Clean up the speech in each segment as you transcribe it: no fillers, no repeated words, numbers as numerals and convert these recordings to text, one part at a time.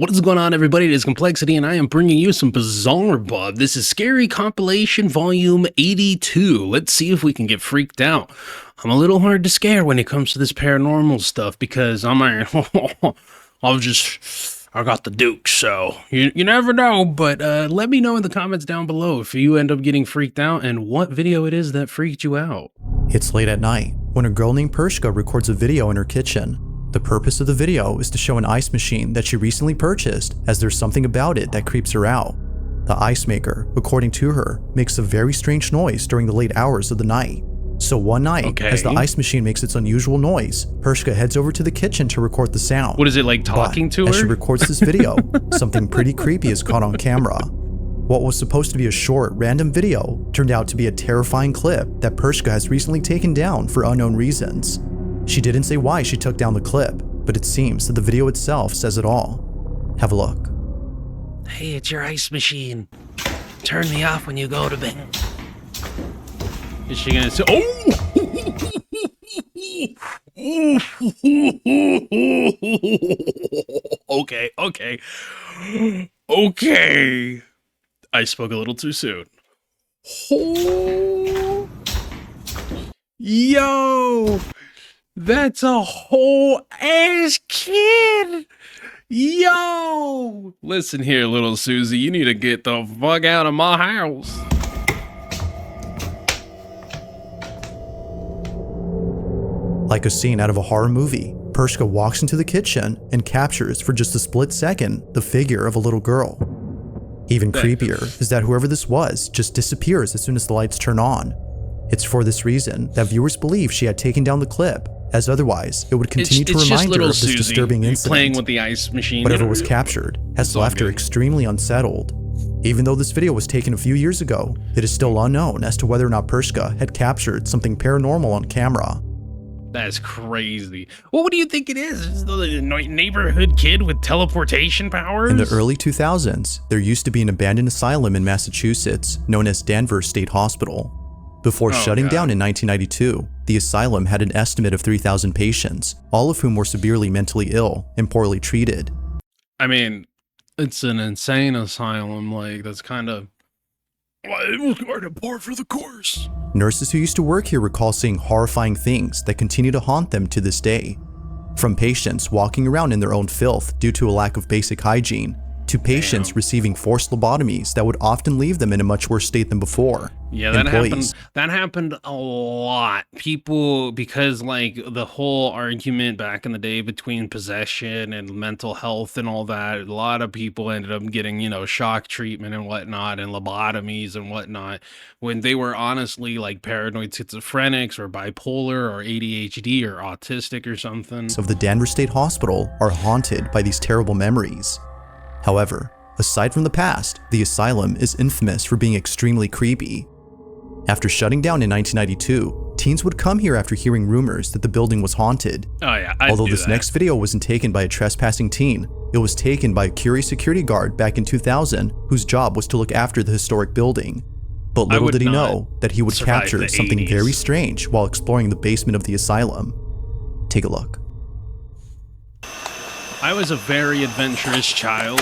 What is going on, everybody? It is Kmplxity, and I am bringing you some bizarre Bob. This is Scary Compilation Volume 82. Let's see if we can get freaked out. I'm a little hard to scare when it comes to this paranormal stuff because I got the Duke, so you never know. But let me know in the comments down below if you end up getting freaked out and what video it is that freaked you out. It's late at night when a girl named Pershka records a video in her kitchen. The purpose of the video is to show an ice machine that she recently purchased, as there's something about it that creeps her out. The ice maker, according to her, makes a very strange noise during the late hours of the night. So one night, as the ice machine makes its unusual noise, Pershka heads over to the kitchen to record the sound. What is it, like talking to her? As she records this video, something pretty creepy is caught on camera. What was supposed to be a short, random video turned out to be a terrifying clip that Pershka has recently taken down for unknown reasons. She didn't say why she took down the clip, but it seems that the video itself says it all. Have a look. Hey, it's your ice machine. Turn me off when you go to bed. Is she gonna say, oh! Okay. I spoke a little too soon. Oh. Yo! That's a whole ass kid! Yo! Listen here, little Susie, you need to get the fuck out of my house. Like a scene out of a horror movie, Pershka walks into the kitchen and captures for just a split second the figure of a little girl. Even creepier is that whoever this was just disappears as soon as the lights turn on. It's for this reason that viewers believe she had taken down the clip, as otherwise it would continue to remind her of this disturbing incident. Playing with the ice machine. Whatever was captured has left her extremely unsettled. Even though this video was taken a few years ago, it is still unknown as to whether or not Pershka had captured something paranormal on camera. That's crazy. Well, what do you think it is? Is it the neighborhood kid with teleportation powers? In the early 2000s, there used to be an abandoned asylum in Massachusetts known as Danvers State Hospital. Before shutting down in 1992, the asylum had an estimate of 3,000 patients, all of whom were severely mentally ill and poorly treated. I mean, it's an insane asylum, like, that's kind of... It was kind of par for the course. Nurses who used to work here recall seeing horrifying things that continue to haunt them to this day. From patients walking around in their own filth due to a lack of basic hygiene, to patients receiving forced lobotomies that would often leave them in a much worse state than before. Yeah, that happened a lot. People, because like the whole argument back in the day between possession and mental health and all that, a lot of people ended up getting, you know, shock treatment and whatnot and lobotomies and whatnot when they were honestly like paranoid schizophrenics or bipolar or ADHD or autistic or something. Of the Danvers State Hospital are haunted by these terrible memories. However, aside from the past, the asylum is infamous for being extremely creepy. After shutting down in 1992, teens would come here after hearing rumors that the building was haunted. Oh yeah, although this next video wasn't taken by a trespassing teen, it was taken by a curious security guard back in 2000 whose job was to look after the historic building. But little did he know that he would capture something very strange while exploring the basement of the asylum. Take a look. I was a very adventurous child,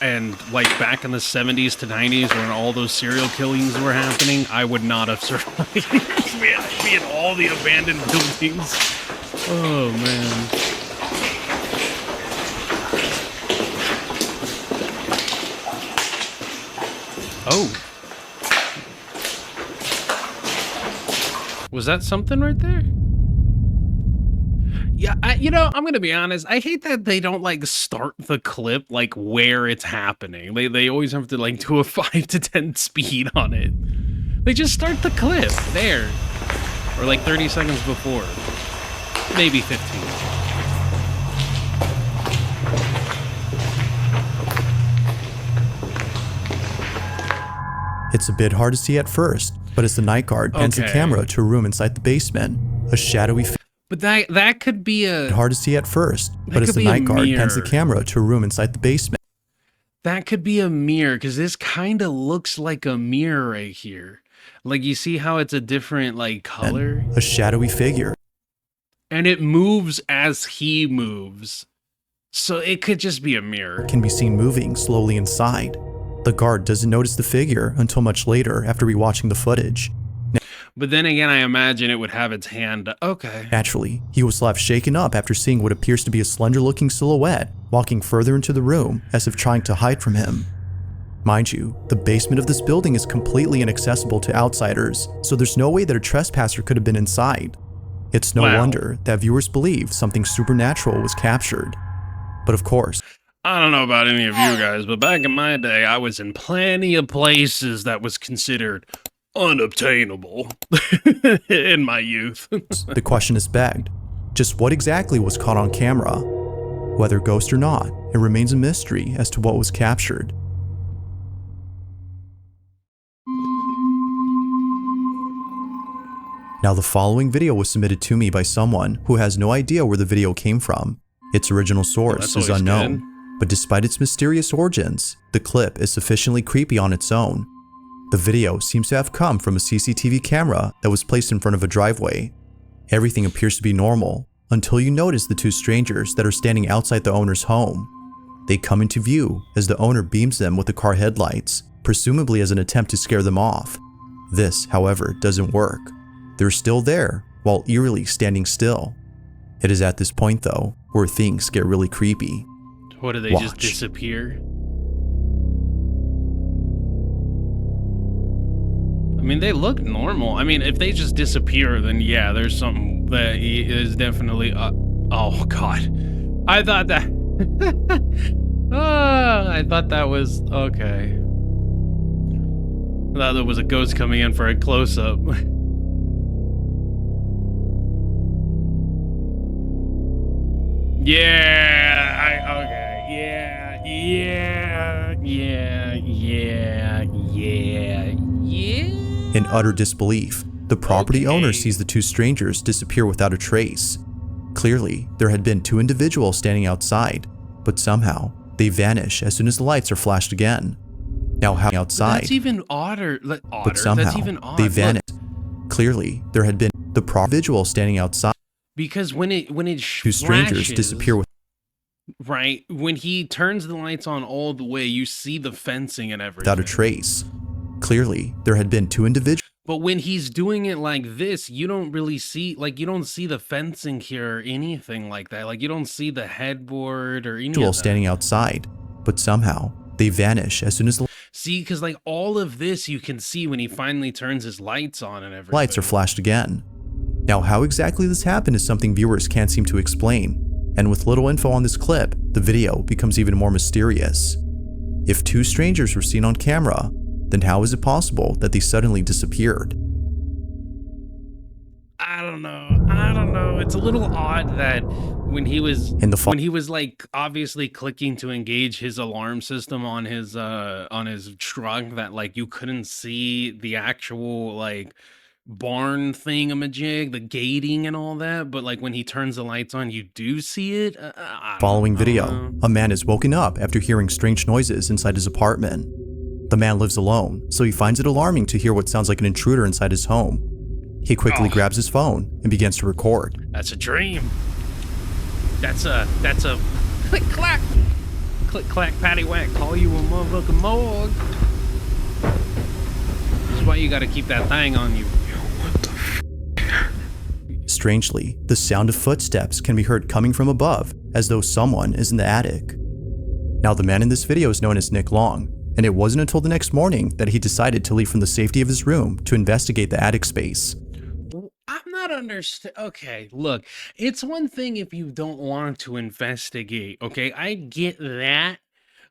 and like back in the 70s to 90s when all those serial killings were happening, I would not have survived. We had to be in all the abandoned buildings. Oh man. Oh. Was that something right there? Yeah, you know, I'm gonna be honest. I hate that they don't like start the clip like where it's happening. They always have to like do a 5 to 10 speed on it. They just start the clip there, or like 30 seconds before, maybe 15. It's a bit hard to see at first, but as the night guard pans the camera to a room inside the basement, a shadowy But that could be a... Hard to see at first, but as the night guard pans the camera to a room inside the basement. That could be a mirror, because this kind of looks like a mirror right here. Like, you see how it's a different, like, color? A shadowy figure. And it moves as he moves. So it could just be a mirror. Can be seen moving slowly inside. The guard doesn't notice the figure until much later after rewatching the footage. But then again, I imagine it would have its hand. Okay. Naturally, he was left shaken up after seeing what appears to be a slender-looking silhouette walking further into the room as if trying to hide from him. Mind you, the basement of this building is completely inaccessible to outsiders, so there's no way that a trespasser could have been inside. It's no wonder that viewers believe something supernatural was captured. But of course, I don't know about any of you guys, but back in my day, I was in plenty of places that was considered unobtainable in my youth. the question is begged, just what exactly was caught on camera? Whether ghost or not, it remains a mystery as to what was captured. Now the following video was submitted to me by someone who has no idea where the video came from. Its original source is unknown, but despite its mysterious origins, the clip is sufficiently creepy on its own. The video seems to have come from a CCTV camera that was placed in front of a driveway. Everything appears to be normal until you notice the two strangers that are standing outside the owner's home. They come into view as the owner beams them with the car headlights, presumably as an attempt to scare them off. This, however, doesn't work. They're still there, while eerily standing still. It is at this point, though, where things get really creepy. What, do they just disappear? I mean, they look normal. I mean, if they just disappear, then yeah, there's something that is definitely... oh, God. I thought that... I thought that was... Okay. I thought there was a ghost coming in for a close-up. In utter disbelief, the property owner sees the two strangers disappear without a trace. Clearly, there had been two individuals standing outside, but somehow they vanish as soon as the lights are flashed again. Now how outside? That's even odder. But somehow that's even odd. They vanish. Clearly, there had been the individual standing outside. Because when it two strangers disappear with. Right, when he turns the lights on all the way, you see the fencing and everything. Without a trace. Clearly, there had been two individuals. But when he's doing it like this, you don't really see, like, you don't see the fencing here or anything like that. Like, you don't see the headboard or anything. Standing outside, but somehow they vanish as soon as the see, because like all of this you can see when he finally turns his lights on and everything. Lights are flashed again. Now, how exactly this happened is something viewers can't seem to explain. And with little info on this clip, the video becomes even more mysterious. If two strangers were seen on camera, then how is it possible that they suddenly disappeared? I don't know. It's a little odd that when he was like obviously clicking to engage his alarm system on his truck, that like you couldn't see the actual like barn thingamajig, the gating and all that, but like when he turns the lights on, you do see it. Following video, a man is woken up after hearing strange noises inside his apartment. The man lives alone, so he finds it alarming to hear what sounds like an intruder inside his home. He quickly grabs his phone and begins to record. That's a dream. That's a click clack, patty whack. Call you a motherfucking morgue. This is why you got to keep that thing on you. Strangely, the sound of footsteps can be heard coming from above, as though someone is in the attic. Now, the man in this video is known as Nick Long, and it wasn't until the next morning that he decided to leave from the safety of his room to investigate the attic space. I'm not understand. Okay, look, it's one thing if you don't want to investigate, okay? I get that,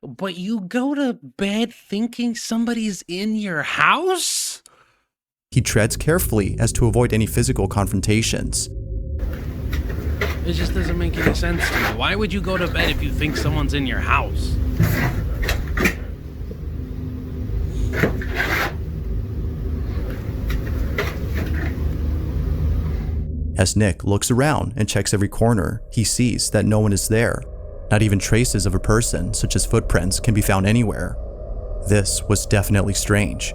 but you go to bed thinking somebody's in your house? He treads carefully as to avoid any physical confrontations. It just doesn't make any sense to me. Why would you go to bed if you think someone's in your house? As Nick looks around and checks every corner, he sees that no one is there. Not even traces of a person, such as footprints, can be found anywhere. This was definitely strange.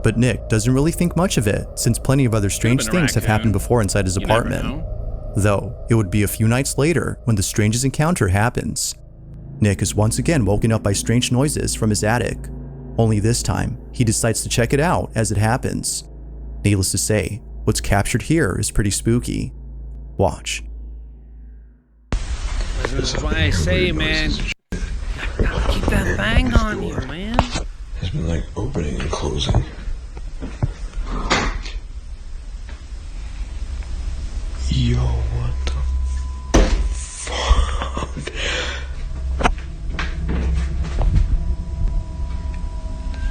But Nick doesn't really think much of it, since plenty of other strange things have happened before inside his apartment. Though, it would be a few nights later when the strangest encounter happens. Nick is once again woken up by strange noises from his attic. Only this time, he decides to check it out as it happens. Needless to say, what's captured here is pretty spooky. Watch. This is why I say, man, gotta keep that thing on you, man. It's been like opening and closing. Yo, what the fuck?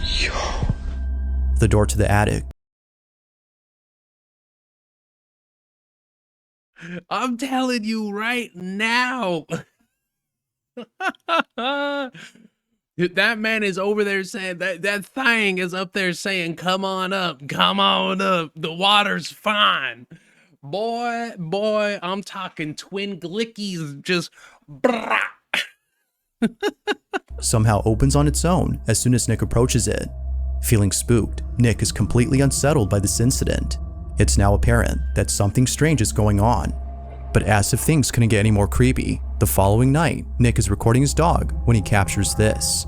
Yo. The door to the attic. I'm telling you right now. That man is over there saying that thing is up there saying, come on up, the water's fine. Boy, I'm talking twin glickies, just brah. Somehow opens on its own as soon as Nick approaches it. Feeling spooked, Nick is completely unsettled by this incident. It's now apparent that something strange is going on. But as if things couldn't get any more creepy, the following night, Nick is recording his dog when he captures this.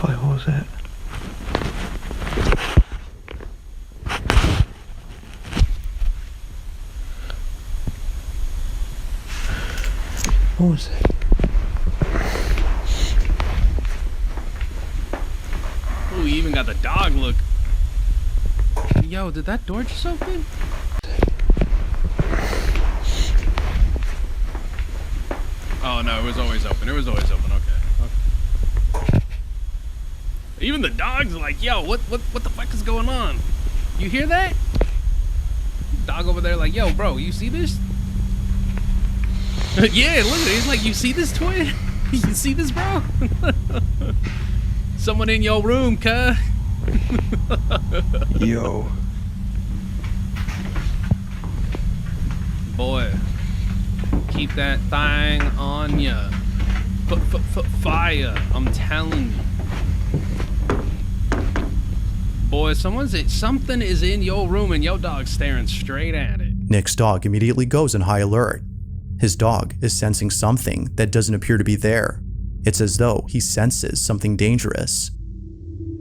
What was that? What was that? Oh, he even got the dog look. Yo, did that door just open? Oh no, it was always open. It was always open. Okay. Even the dog's like, yo, what the fuck is going on? You hear that? Dog over there like, yo, bro, you see this? Yeah, look at it. He's like, you see this, twin? You see this, bro? Someone in your room, cuh. Yo. Boy, keep that thing on ya. Fire, I'm telling you. Boy, something is in your room and your dog's staring straight at it. Nick's dog immediately goes on high alert. His dog is sensing something that doesn't appear to be there. It's as though he senses something dangerous.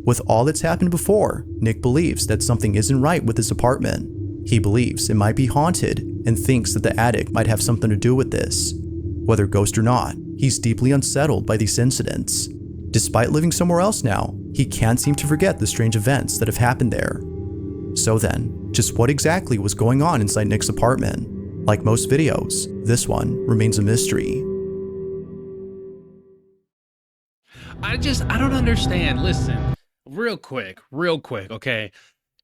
With all that's happened before, Nick believes that something isn't right with his apartment. He believes it might be haunted and thinks that the attic might have something to do with this. Whether ghost or not, he's deeply unsettled by these incidents. Despite living somewhere else now, he can't seem to forget the strange events that have happened there. So then, just what exactly was going on inside Nick's apartment? Like most videos, this one remains a mystery. I don't understand. Listen, real quick, okay?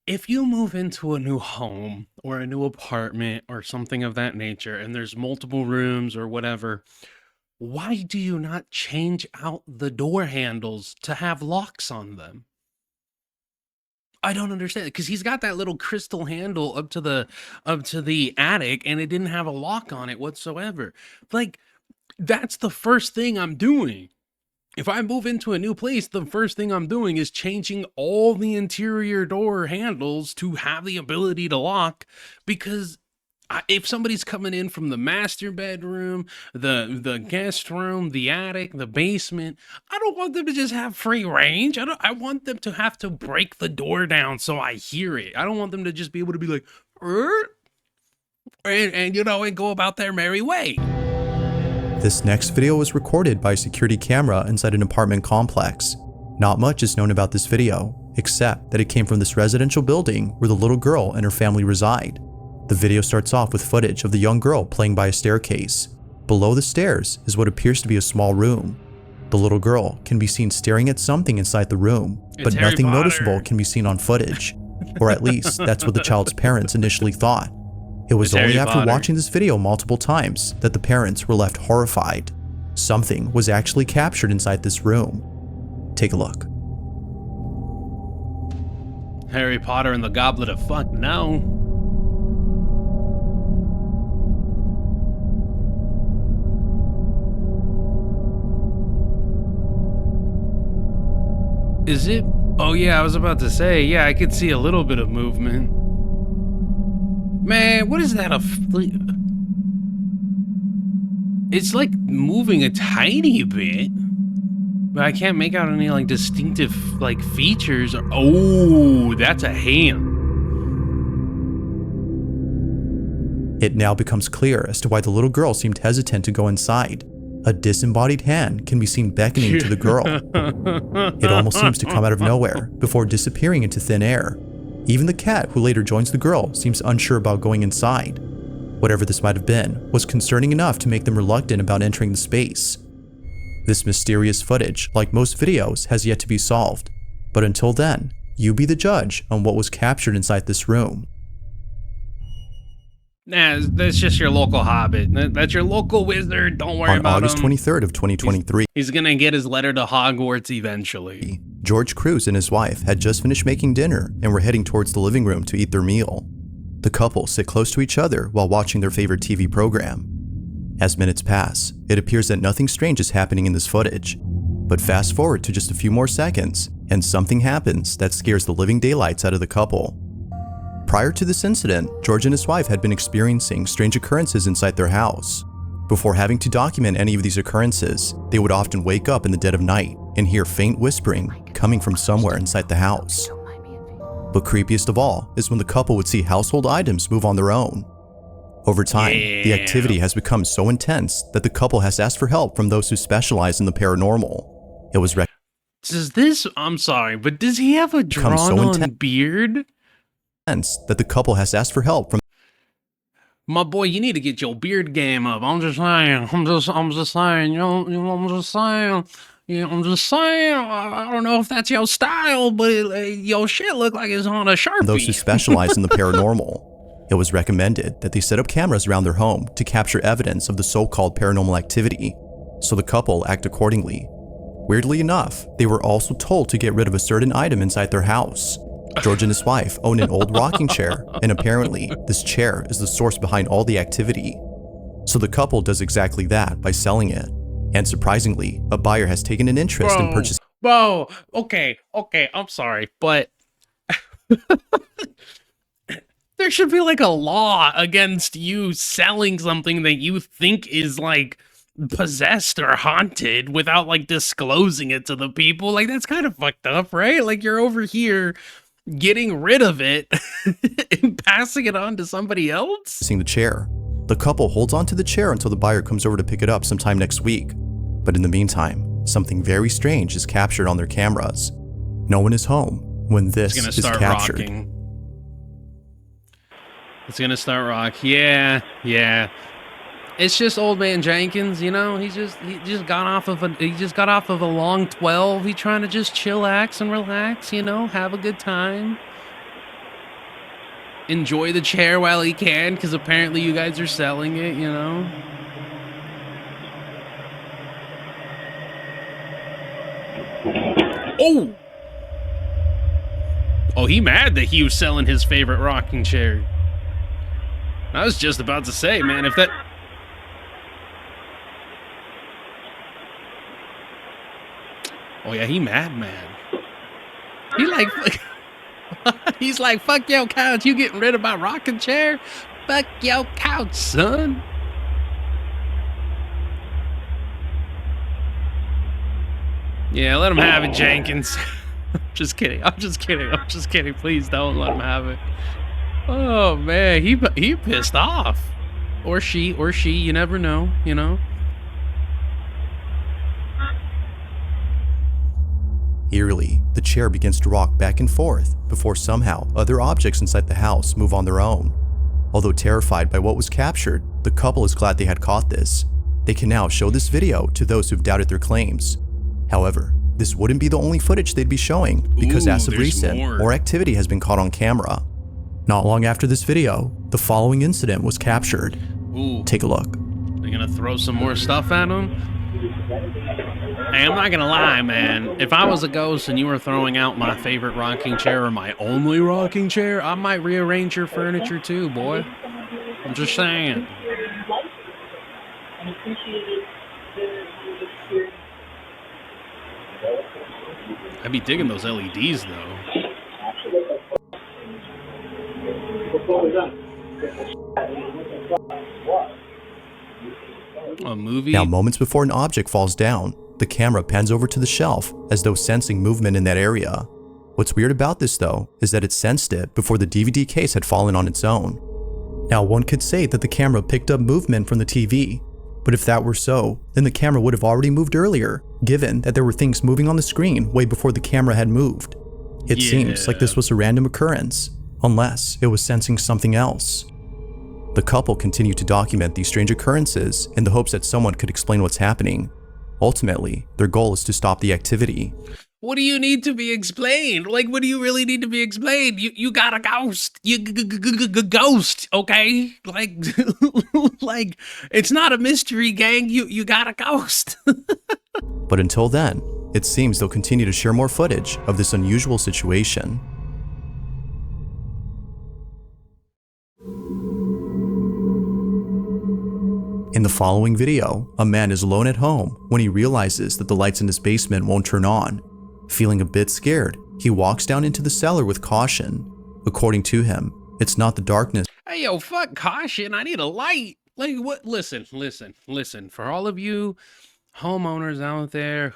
If you move into a new home or a new apartment or something of that nature, and there's multiple rooms or whatever, why do you not change out the door handles to have locks on them? I don't understand, because he's got that little crystal handle up to the attic, and it didn't have a lock on it whatsoever. Like, that's the first thing I'm doing. If I move into a new place, the first thing I'm doing is changing all the interior door handles to have the ability to lock, because if somebody's coming in from the master bedroom, the guest room, the attic, the basement, I don't want them to just have free range. I want them to have to break the door down so I hear it. I don't want them to just be able to be like, and go about their merry way. This next video was recorded by a security camera inside an apartment complex. Not much is known about this video, except that it came from this residential building where the little girl and her family reside. The video starts off with footage of the young girl playing by a staircase. Below the stairs is what appears to be a small room. The little girl can be seen staring at something inside the room, but nothing noticeable can be seen on footage. Or at least, that's what the child's parents initially thought. It was only after watching this video multiple times that the parents were left horrified. Something was actually captured inside this room. Take a look. Harry Potter and the Goblet of Fuck, no. Is it? Oh yeah, I was about to say, yeah, I could see a little bit of movement. Man, what is that? It's like moving a tiny bit, but I can't make out any like distinctive like features. Oh, that's a hand. It now becomes clear as to why the little girl seemed hesitant to go inside. A disembodied hand can be seen beckoning to the girl. It almost seems to come out of nowhere before disappearing into thin air. Even the cat who later joins the girl seems unsure about going inside. Whatever this might have been was concerning enough to make them reluctant about entering the space. This mysterious footage, like most videos, has yet to be solved. But until then, you be the judge on what was captured inside this room. Nah, that's just your local hobbit. That's your local wizard. Don't worry On about August him. 23rd of 2023, He's gonna get his letter to Hogwarts eventually. George Cruz and his wife had just finished making dinner and were heading towards the living room to eat their meal. The couple sit close to each other while watching their favorite TV program. As minutes pass, it appears that nothing strange is happening in this footage. But fast forward to just a few more seconds, and something happens that scares the living daylights out of the couple. Prior to this incident, George and his wife had been experiencing strange occurrences inside their house. Before having to document any of these occurrences, they would often wake up in the dead of night and hear faint whispering coming from somewhere inside the house. But creepiest of all is when the couple would see household items move on their own. Over time, the activity has become so intense that the couple has asked for help from those who specialize in the paranormal. It was I'm sorry, but does he have a Become so drawn-on beard? that the couple has asked for help from My boy, you need to get your beard game up. I'm just saying. I'm just saying. I'm just saying. Yeah, I'm just saying. I don't know if that's your style, but your shit look like it's on a Sharpie. those who specialize in the paranormal. It was recommended that they set up cameras around their home to capture evidence of the so-called paranormal activity, so the couple act accordingly. Weirdly enough, they were also told to get rid of a certain item inside their house. George and his wife own an old rocking chair, and apparently, this chair is the source behind all the activity. So the couple does exactly that by selling it. And surprisingly, a buyer has taken an interest in purchasing. Bro, okay, I'm sorry, but there should be like a law against you selling something that you think is like possessed or haunted without like disclosing it to the people. Like that's kind of fucked up, right? Like you're over here getting rid of it and passing it on to somebody else. The chair. The couple holds onto the chair until the buyer comes over to pick it up sometime next week. But in the meantime, something very strange is captured on their cameras. No one is home when this is captured. Rocking. It's gonna start rock. Yeah. It's just old man Jenkins, you know. He just got off of a long 12. He's trying to just chillax and relax, you know, have a good time. Enjoy the chair while he can, because apparently you guys are selling it, you know. Oh, he mad that he was selling his favorite rocking chair. I was just about to say, man, if that... Oh yeah, he mad, man. He like... He's like, fuck your couch, you getting rid of my rocking chair? Fuck your couch, son. Yeah, let him have it, Jenkins. I'm just kidding. Please don't let him have it. Oh man, he pissed off. Or she, you never know, you know. Eerily, the chair begins to rock back and forth before somehow other objects inside the house move on their own. Although terrified by what was captured, the couple is glad they had caught this. They can now show this video to those who've doubted their claims. However, this wouldn't be the only footage they'd be showing, because as of recent, more activity has been caught on camera. Not long after this video, the following incident was captured. Take a look. They're gonna throw some more stuff at him? Hey, I'm not gonna lie, man. If I was a ghost and you were throwing out my favorite rocking chair or my only rocking chair, I might rearrange your furniture too, boy. I'm just saying. I'd be digging those LEDs though. A Now, movie? moments before an object falls down, the camera pans over to the shelf as though sensing movement in that area. What's weird about this though is that it sensed it before the DVD case had fallen on its own. Now, one could say that the camera picked up movement from the TV, but if that were so, then the camera would have already moved earlier, given that there were things moving on the screen way before the camera had moved. It seems like this was a random occurrence, unless it was sensing something else. The couple continued to document these strange occurrences in the hopes that someone could explain what's happening. Ultimately, their goal is to stop the activity. What do you need to be explained? Like, what do you really need to be explained? You got a ghost. You ghost, okay? Like, like it's not a mystery, gang. You got a ghost. But until then, it seems they'll continue to share more footage of this unusual situation. In the following video, a man is alone at home when he realizes that the lights in his basement won't turn on. Feeling a bit scared, he walks down into the cellar with caution. According to him, it's not the darkness. Hey, yo, fuck caution. I need a light. Like, what? Listen. For all of you homeowners out there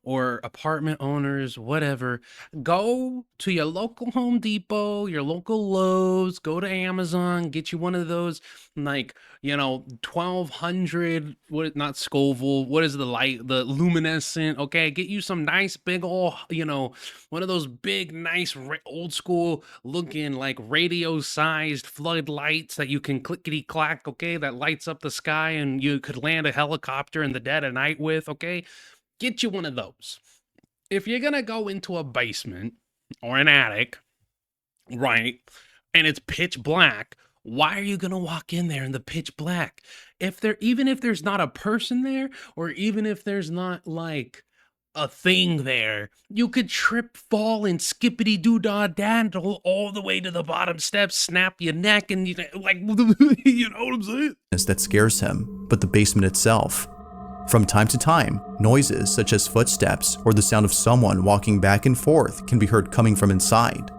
or apartment owners, whatever, go to your local Home Depot, your local Lowe's, go to Amazon, get you one of those, like, 1200, not Scoville, what is the light, the luminescent, okay? Get you some nice big old, one of those big, nice, old school looking, like radio-sized floodlights that you can clickety-clack, okay? That lights up the sky and you could land a helicopter in the dead of night with, okay? Get you one of those. If you're gonna go into a basement or an attic, right, and it's pitch black, why are you gonna walk in there in the pitch black? Even if there's not a person there, or even if there's not like a thing there, you could trip, fall, and skippity doo dah dandle all the way to the bottom steps, snap your neck, and you know what I'm saying? That scares him, but the basement itself. From time to time, noises such as footsteps or the sound of someone walking back and forth can be heard coming from inside.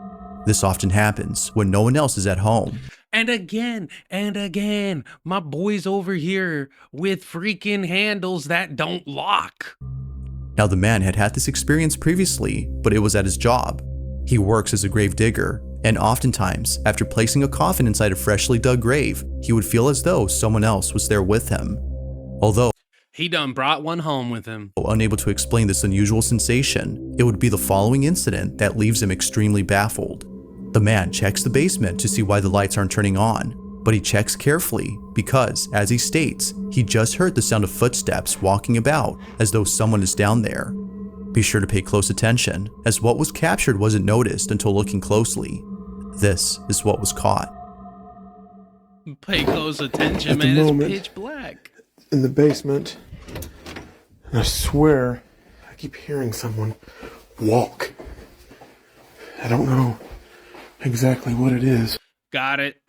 This often happens when no one else is at home. And again, my boy's over here with freaking handles that don't lock. Now, the man had had this experience previously, but it was at his job. He works as a grave digger, and oftentimes, after placing a coffin inside a freshly dug grave, he would feel as though someone else was there with him. Although he done brought one home with him. Unable to explain this unusual sensation, it would be the following incident that leaves him extremely baffled. The man checks the basement to see why the lights aren't turning on, but he checks carefully because, as he states, he just heard the sound of footsteps walking about as though someone is down there. Be sure to pay close attention, as what was captured wasn't noticed until looking closely. This is what was caught. Pay close attention, At the man. moment, It's pitch black. In the basement, and I swear I keep hearing someone walk. I don't know exactly what it is. Got it.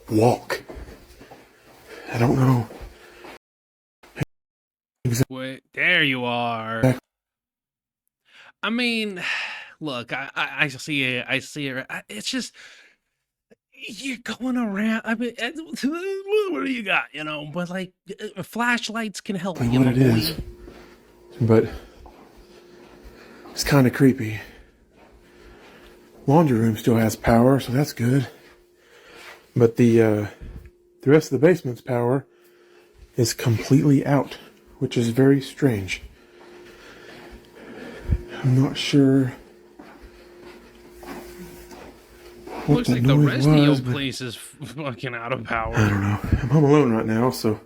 Walk. I don't know. Wait, there you are. I mean, look, I see it. I see it. It's just, you're going around. I mean, what do you got? But like, flashlights can help. What it is, but it's kind of creepy. Laundry room still has power, so that's good. But the rest of the basement's power is completely out, which is very strange. I'm not sure what Looks the like the noise rest of your was, but place is fucking out of power. I don't know. I'm home alone right now, so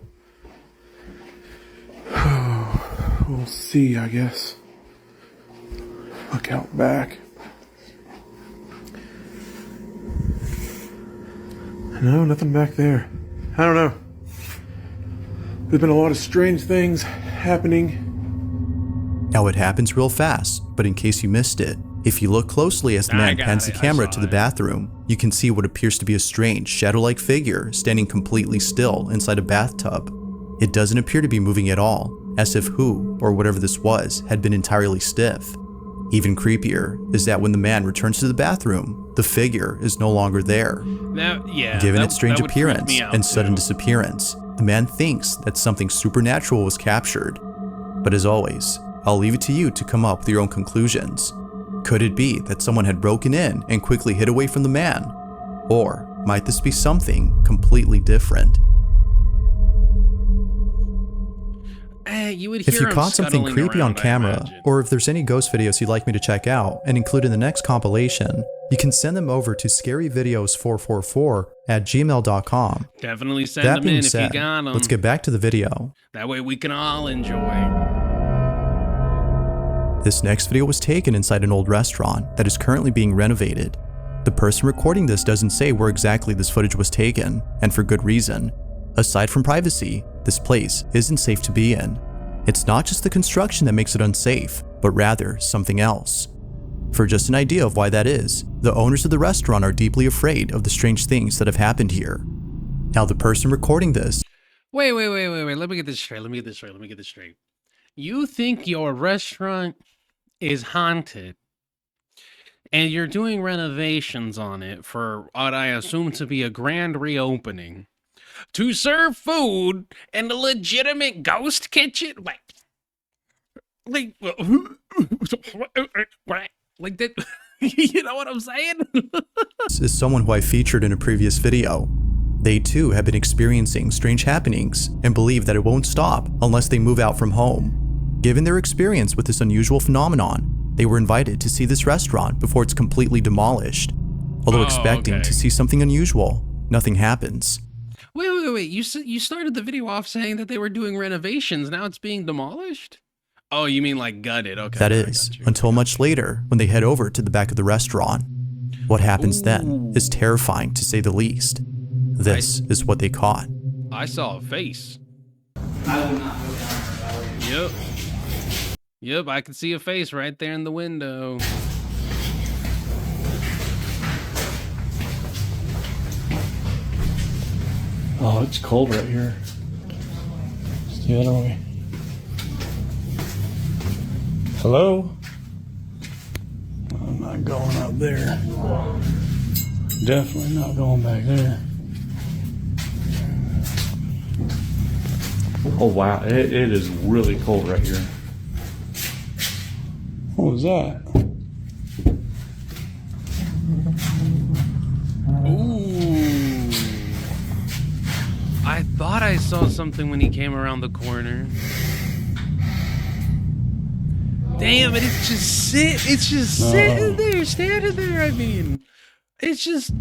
we'll see, I guess. Look out back. No, nothing back there. I don't know. There's been a lot of strange things happening. Now, it happens real fast, but in case you missed it, if you look closely as the man pans the camera to the bathroom, you can see what appears to be a strange, shadow-like figure standing completely still inside a bathtub. It doesn't appear to be moving at all, as if who, or whatever this was, had been entirely stiff. Even creepier is that when the man returns to the bathroom, the figure is no longer there. Given its strange appearance and sudden disappearance, the man thinks that something supernatural was captured. But as always, I'll leave it to you to come up with your own conclusions. Could it be that someone had broken in and quickly hid away from the man? Or might this be something completely different? If you caught something creepy on camera, or if there's any ghost videos you'd like me to check out and include in the next compilation, you can send them over to scaryvideos444@gmail.com. Definitely send them in if you got them. Let's get back to the video. That way we can all enjoy. This next video was taken inside an old restaurant that is currently being renovated. The person recording this doesn't say where exactly this footage was taken, and for good reason. Aside from privacy, this place isn't safe to be in. It's not just the construction that makes it unsafe, but rather something else. For just an idea of why that is, the owners of the restaurant are deeply afraid of the strange things that have happened here. Now the person recording this... Wait. Let me get this straight. You think your restaurant is haunted and you're doing renovations on it for what I assume to be a grand reopening to serve food in a legitimate ghost kitchen? Like that. You know what I'm saying? This is someone who I featured in a previous video. They too have been experiencing strange happenings and believe that it won't stop unless they move out from home. Given their experience with this unusual phenomenon, they were invited to see this restaurant before it's completely demolished. Although expecting to see something unusual, nothing happens. Wait. You started the video off saying that they were doing renovations. Now it's being demolished? Oh, you mean like gutted. Okay. That is, until much later when they head over to the back of the restaurant. What happens then is terrifying to say the least. This is what they caught. I saw a face. Yep, I can see a face right there in the window. Oh, it's cold right here. It's the other way. Hello? I'm not going up there. Definitely not going back there. Oh wow, it is really cold right here. What was that? Ooh. I thought I saw something when he came around the corner. Damn it, it's just sitting there, standing there, I mean. It's just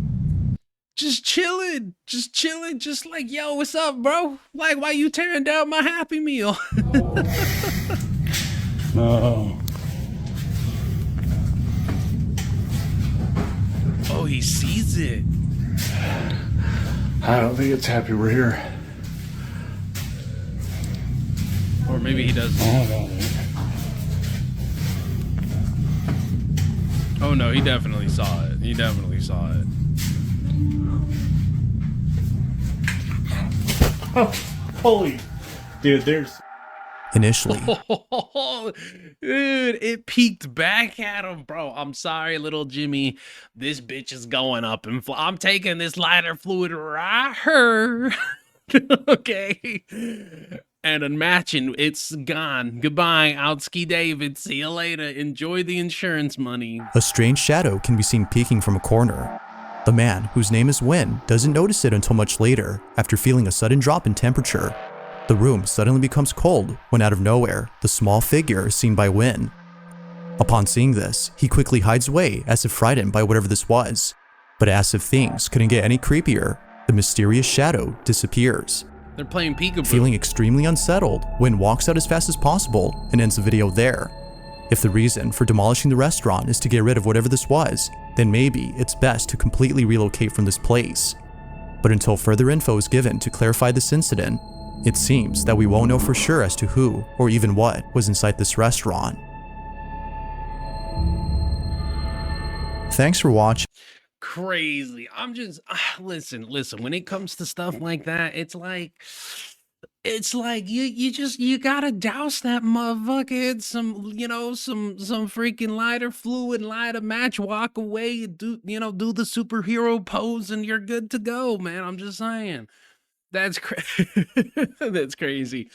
chilling, just like, yo, what's up, bro? Like, why you tearing down my Happy Meal? No. Oh, he sees it. I don't think it's happy we're here. Or maybe he doesn't. Oh no, he definitely saw it. Oh, holy. Dude, there's... Initially, dude, it peeked back at him, bro. I'm sorry, little Jimmy. This bitch is going up and I'm taking this lighter fluid right here. Okay. And unmatching, it's gone. Goodbye, Outski David. See you later. Enjoy the insurance money. a strange shadow can be seen peeking from a corner. The man, whose name is Win, doesn't notice it until much later, after feeling a sudden drop in temperature. The room suddenly becomes cold when out of nowhere, the small figure is seen by Win. Upon seeing this, he quickly hides away as if frightened by whatever this was. But as if things couldn't get any creepier, the mysterious shadow disappears. They're playing peekaboo. Feeling extremely unsettled, Win walks out as fast as possible and ends the video there. If the reason for demolishing the restaurant is to get rid of whatever this was, then maybe it's best to completely relocate from this place. But until further info is given to clarify this incident, it seems that we won't know for sure as to who or even what was inside this restaurant. Thanks for watching. Crazy. I'm just listen, when it comes to stuff like that, it's like It's like you gotta douse that motherfucker in some, some freaking lighter fluid, light a match, walk away, do the superhero pose, and you're good to go, man. I'm just saying. That's that's crazy.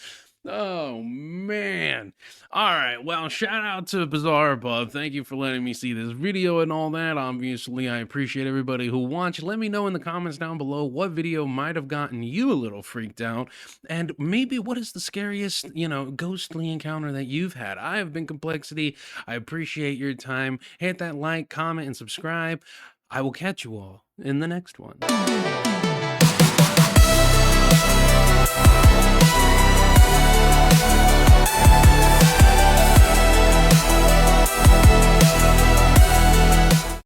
Oh man. All right. Well, shout out to Bizarre Bub. Thank you for letting me see this video and all that. Obviously, I appreciate everybody who watched. Let me know in the comments down below what video might have gotten you a little freaked out, and maybe what is the scariest, ghostly encounter that you've had. I have been Complexity. I appreciate your time. Hit that like, comment, and subscribe. I will catch you all in the next one.